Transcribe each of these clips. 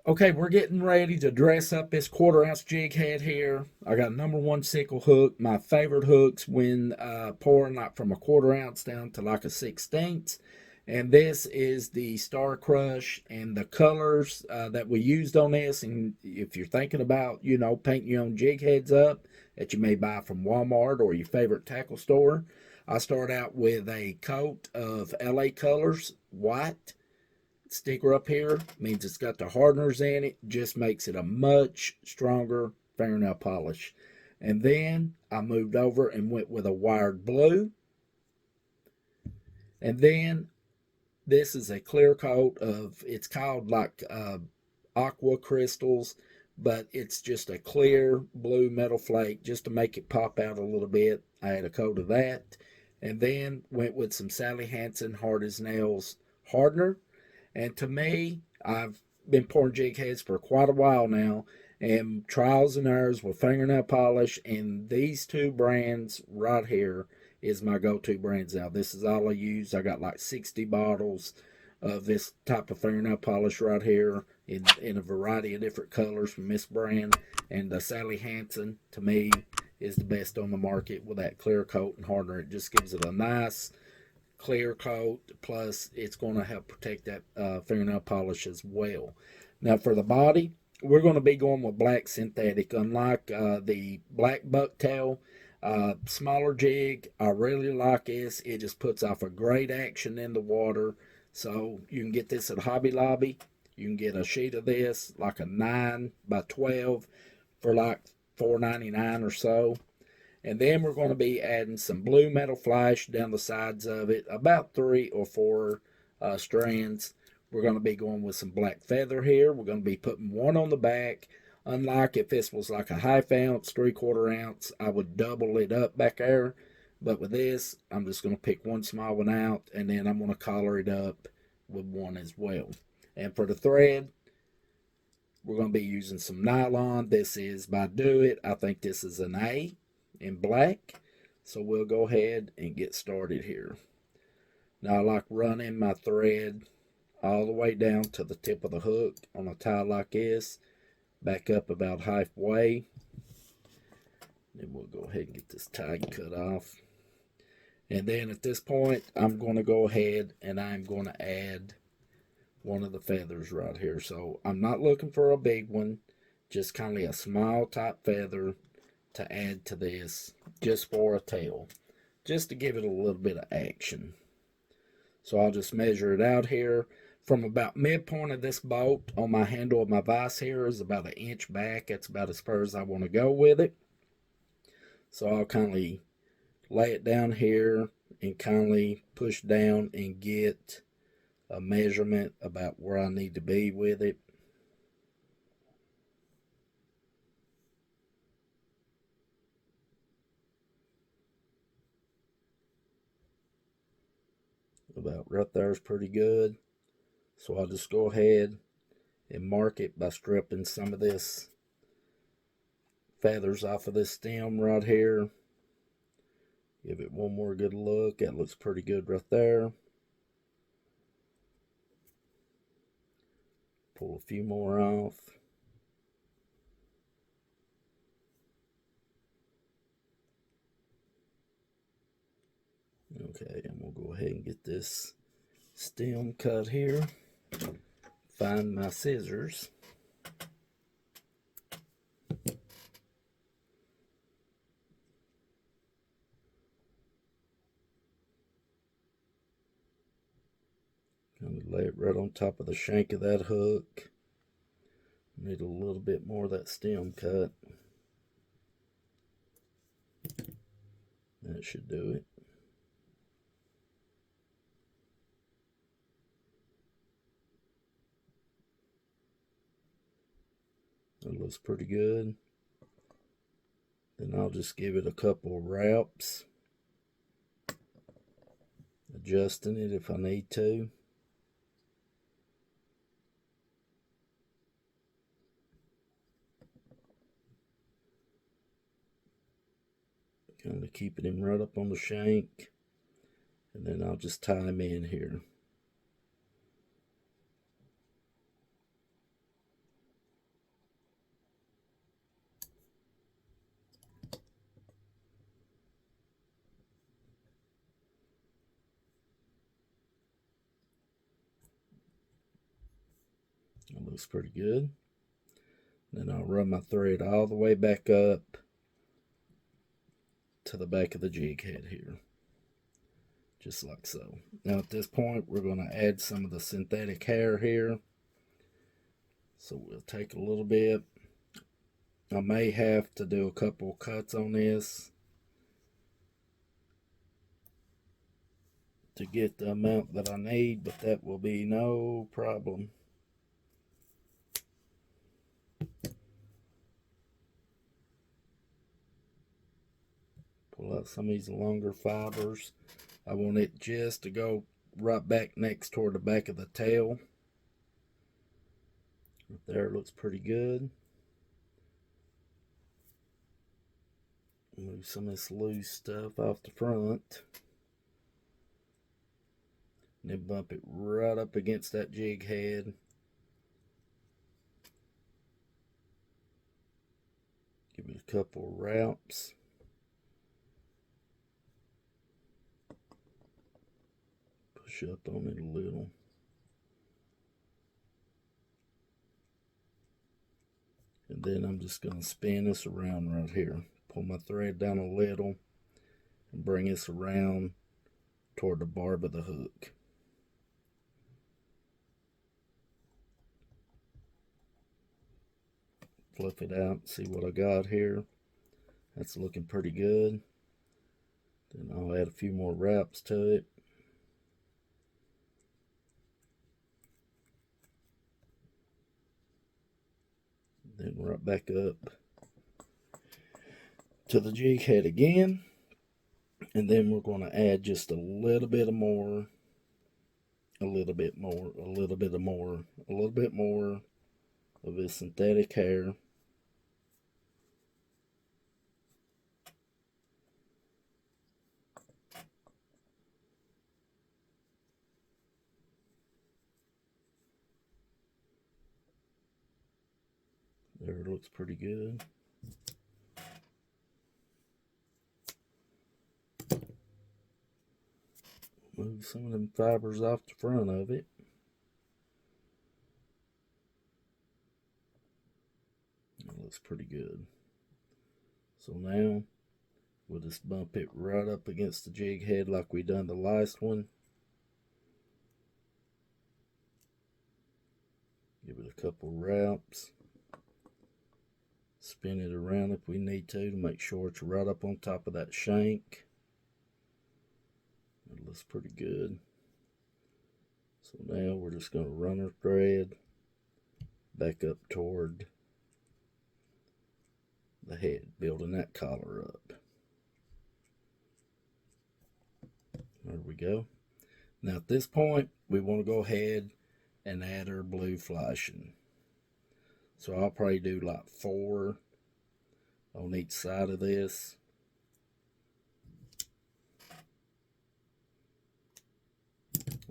Okay, we're getting ready to dress up this 1/4 ounce jig head here. I got #1 sickle hook. My favorite hooks when pouring like from a 1/4 ounce down to like a 16th. And this is the Star Crush, and the colors that we used on this. And if you're thinking about, painting your own jig heads up that you may buy from Walmart or your favorite tackle store, I start out with a coat of LA Colors white sticker up here. Means it's got the hardeners in it, just makes it a much stronger fingernail polish. And then I moved over and went with a wired blue. And then this is a clear coat of, it's called like aqua crystals, but it's just a clear blue metal flake just to make it pop out a little bit. I had a coat of that. And then went with some Sally Hansen hard as nails hardener. And to me, I've been pouring jig heads for quite a while now, and trials and errors with fingernail polish. And these two brands right here is my go-to brands now. This is all I use. I got like 60 bottles of this type of fingernail polish right here in a variety of different colors from this brand. And the Sally Hansen, to me, is the best on the market with that clear coat and hardener. It just gives it a nice clear coat, plus it's going to help protect that fingernail polish as well. Now for the body, we're going to be going with black synthetic. Unlike the black bucktail, smaller jig, I really like this. It just puts off a great action in the water. So you can get this at Hobby Lobby. You can get a sheet of this, like a 9 by 12, for like $4.99 or so. And then we're going to be adding some blue metal flash down the sides of it, about 3 or 4 strands. We're going to be going with some black feather here. We're going to be putting one on the back. Unlike if this was like a 1/2 ounce, 3/4 ounce, I would double it up back there. But with this, I'm just going to pick one small one out, and then I'm going to collar it up with one as well. And for the thread, we're going to be using some nylon. This is by Do It. I think this is an A in black. So we'll go ahead and get started here. Now I like running my thread all the way down to the tip of the hook on a tie like this, back up about halfway. Then we'll go ahead and get this tag cut off. And then at this point, I'm going to go ahead and I'm going to add one of the feathers right here. So I'm not looking for a big one, just kind of a small type feather to add to this, just for a tail, just to give it a little bit of action. So I'll just measure it out here. From about midpoint of this bolt on my handle of my vise here is about 1 inch back. That's about as far as I want to go with it. So I'll kindly lay it down here and kindly push down and get a measurement about where I need to be with it. About right there is pretty good. So I'll just go ahead and mark it by stripping some of this feathers off of this stem right here. Give it one more good look. That looks pretty good right there. Pull a few more off. Okay, and we'll go ahead and get this stem cut here. Find my scissors. Kind of lay it right on top of the shank of that hook. Need a little bit more of that stem cut. That should do it. That looks pretty good. Then I'll just give it a couple of wraps, adjusting it if I need to. Kind of keeping him right up on the shank. And then I'll just tie him in here. looks pretty good. Then I'll run my thread all the way back up to the back of the jig head here. Just like so. Now at this point, we're going to add some of the synthetic hair here. So we'll take a little bit. I may have to do a couple cuts on this to get the amount that I need, but that will be no problem. Pull out some of these longer fibers. I want it just to go right back next toward the back of the tail. Right there, looks pretty good. Move some of this loose stuff off the front. And then bump it right up against that jig head. Give it a couple wraps. Push up on it a little. And then I'm just going to spin this around right here. Pull my thread down a little and bring this around toward the barb of the hook. Fluff it out, see what I got here. That's looking pretty good. Then I'll add a few more wraps to it. Then right back up to the jig head again. And then we're going to add just a little bit more, a little bit more, a little bit more, a little bit more of this synthetic hair. There, it looks pretty good. Move some of them fibers off the front of it. That looks pretty good. So now we'll just bump it right up against the jig head like we done the last one. Give it a couple wraps. Spin it around if we need to make sure it's right up on top of that shank. It looks pretty good. So now we're just going to run our thread back up toward the head, building that collar up. There we go. Now at this point, we want to go ahead and add our blue flashing. So I'll probably do like 4 on each side of this.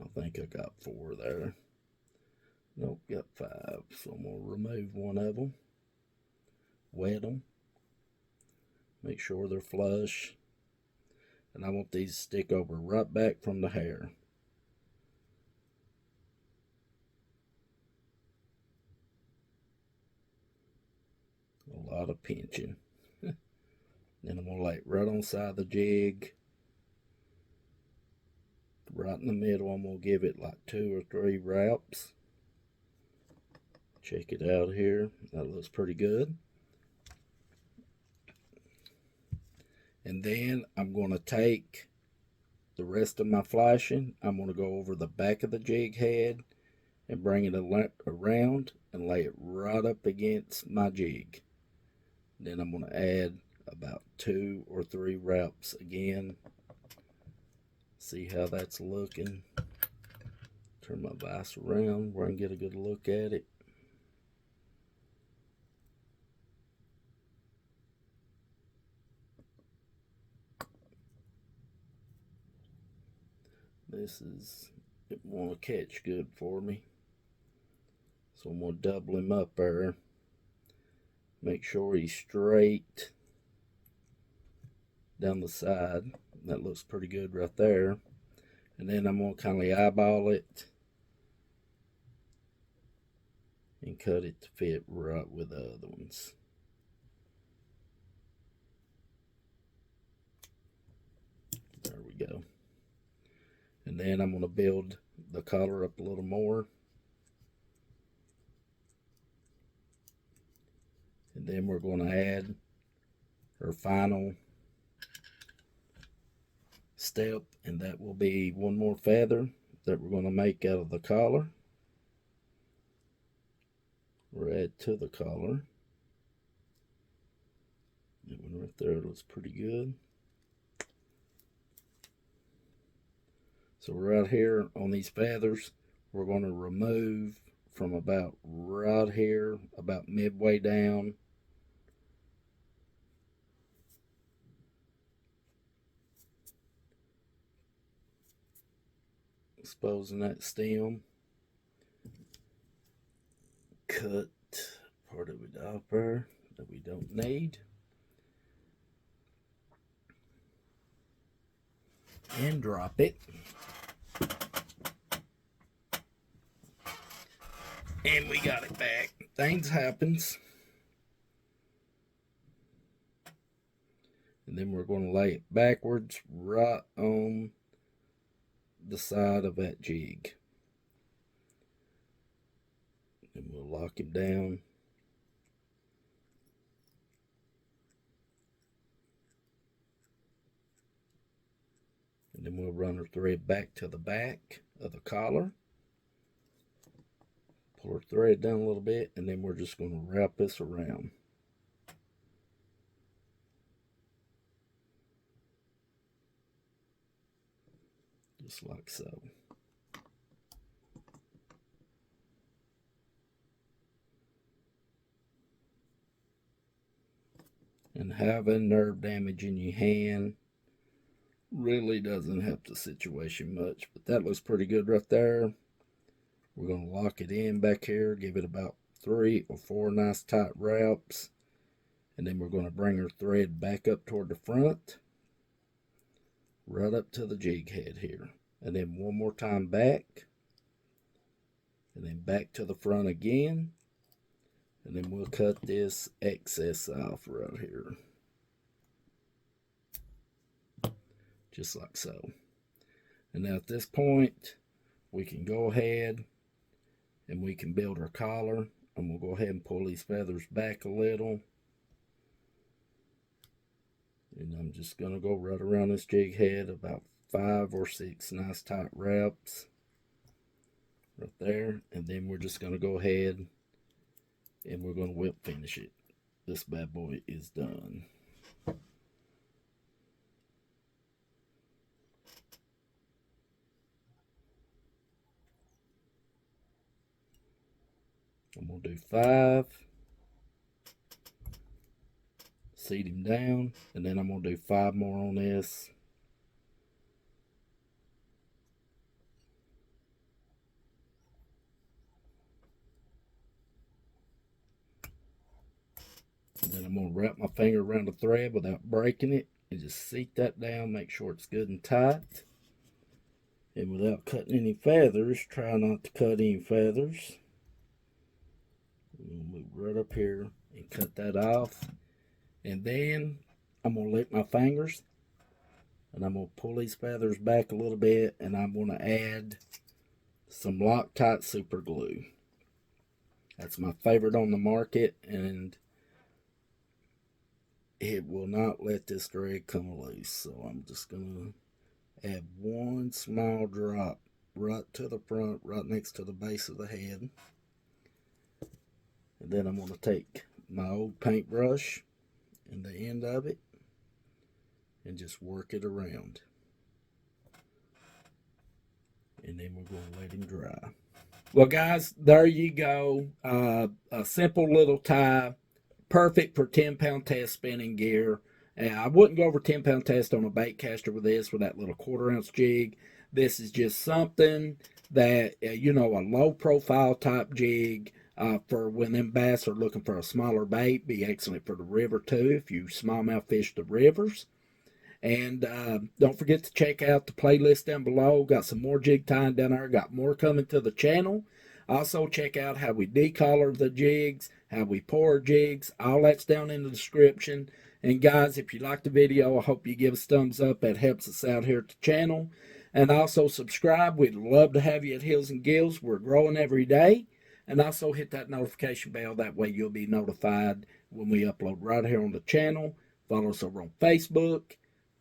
I think I got 4 there. Nope, got 5. So I'm going to remove one of them. Wet them. Make sure they're flush. And I want these to stick over right back from the hair. A lot of pinching. Then I'm going to lay it right on the side of the jig. Right in the middle, I'm going to give it like 2 or 3 wraps. Check it out here. That looks pretty good. And then I'm going to take the rest of my flashing. I'm going to go over the back of the jig head and bring it around and lay it right up against my jig. Then I'm going to add about 2 or 3 wraps again. See how that's looking. Turn my vise around where I can get a good look at it. It won't catch good for me. So I'm going to double him up there. Make sure he's straight down the side. That looks pretty good right there. And then I'm going to kind of eyeball it and cut it to fit right with the other ones. There we go. And then I'm going to build the collar up a little more. And then we're going to add our final step, and that will be one more feather that we're going to make out of the collar. We'll add to the collar. That one right there looks pretty good. So right here on these feathers, we're going to remove from about right here, about midway down. Exposing that stem. Cut part of it off there that we don't need. And drop it. And we got it back. Things happens. And then we're going to lay it backwards right on the side of that jig. And we'll lock him down. And then we'll run our thread back to the back of the collar. Pull our thread down a little bit, and then we're just going to wrap this around. Just like so. And having nerve damage in your hand really doesn't help the situation much, but that looks pretty good right there. We're going to lock it in back here, give it about 3 or 4 nice tight wraps, and then we're going to bring our thread back up toward the front, right up to the jig head here, and then one more time back, and then back to the front again, and then we'll cut this excess off right here, just like so. And now at this point, we can go ahead and we can build our collar, and we'll go ahead and pull these feathers back a little. And I'm just going to go right around this jig head, about 5 or 6 nice tight wraps right there. And then we're just going to go ahead and we're going to whip finish it. This bad boy is done. I'm going to do 5. Seat him down. And then I'm going to do 5 more on this. And then I'm going to wrap my finger around the thread without breaking it. And just seat that down. Make sure it's good and tight. And without cutting any feathers, try not to cut any feathers. We'll move right up here and cut that off. And then I'm going to lick my fingers. And I'm going to pull these feathers back a little bit. And I'm going to add some Loctite super glue. That's my favorite on the market. And it will not let this thread come loose. So I'm just going to add 1 small drop right to the front, right next to the base of the head. And then I'm going to take my old paintbrush and the end of it and just work it around. And then we're going to let him dry. Well, guys, there you go. A simple little tie. Perfect for 10-pound test spinning gear. I wouldn't go over 10-pound test on a bait caster with this, with that little 1/4 ounce jig. This is just something that, you know, a low profile type jig for when them bass are looking for a smaller bait. Be excellent for the river too, if you smallmouth fish the rivers. And don't forget to check out the playlist down below. Got some more jig tying down there. Got more coming to the channel. Also, check out how we decollar the jigs, how we pour jigs. All that's down in the description. And guys, if you like the video, I hope you give us a thumbs up. That helps us out here at the channel. And also subscribe. We'd love to have you at Hills and Gills. We're growing every day. And also hit that notification bell. That way you'll be notified when we upload right here on the channel. Follow us over on Facebook,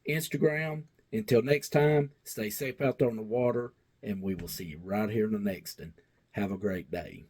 Instagram. Until next time, stay safe out there on the water. And we will see you right here in the next one. Have a great day.